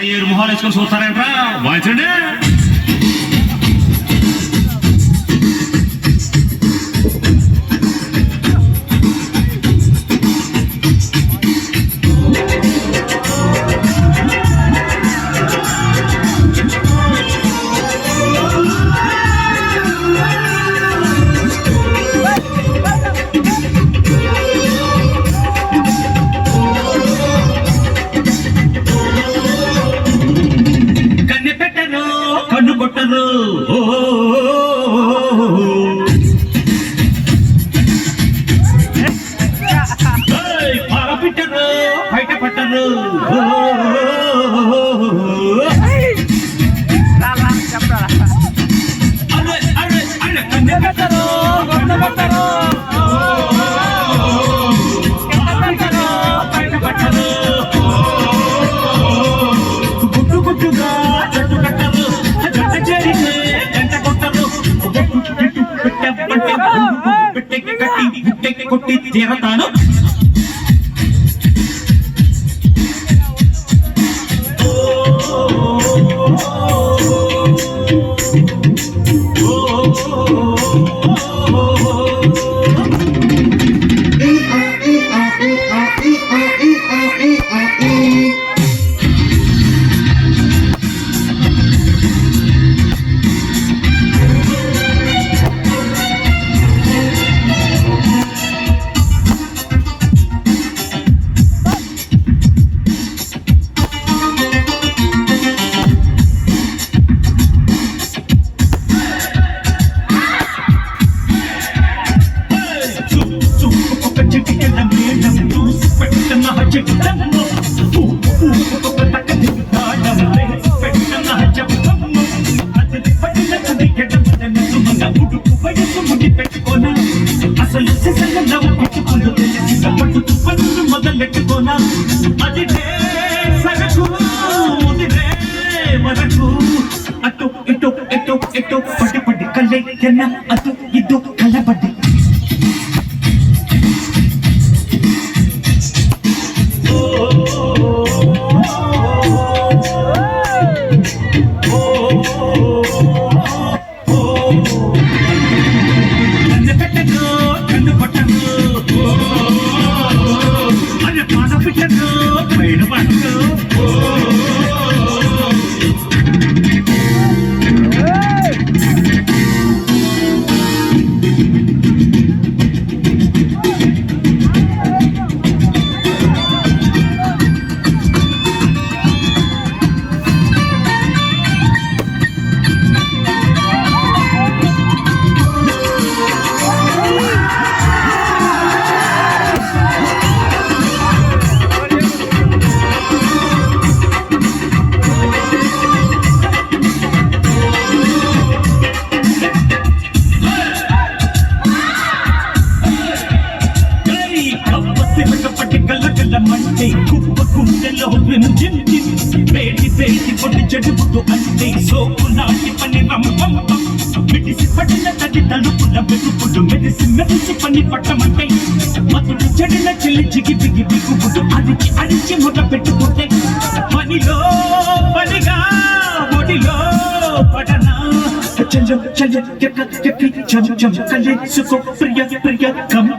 ఏడు మొహాలు వేసుకొని చూస్తారంట్రా వాయించండి. కొట్టి తీరతాను. మొదలెట్టుకోనా అది సగకు వరకు అటు ఇటు ఎటు ఎటు పడి పడి కళ్ళే ఎన్న అటు ఇటు కళ్ళబడ్డి మంటే కుప్ప కుండెలో పేటి పేటి పొట్టి చెడుపుతూ అంటే సోపు నాటి పని రమ్మం మిడిసి పడిన తడి తలుపుల వెతుపుడు మెదిసి మెదిసి పని పట్టమంటే మతుడు చెడిన చెల్లి జిగి బిగి బిగుపుడు అడిచి అడిచి మొద పెట్టుకుంటే పనిలో పనిగా ఒడిలో పడనా చల్ చల్ చల్ చల్ కలే సుకో ప్రియ ప్రియ కమ్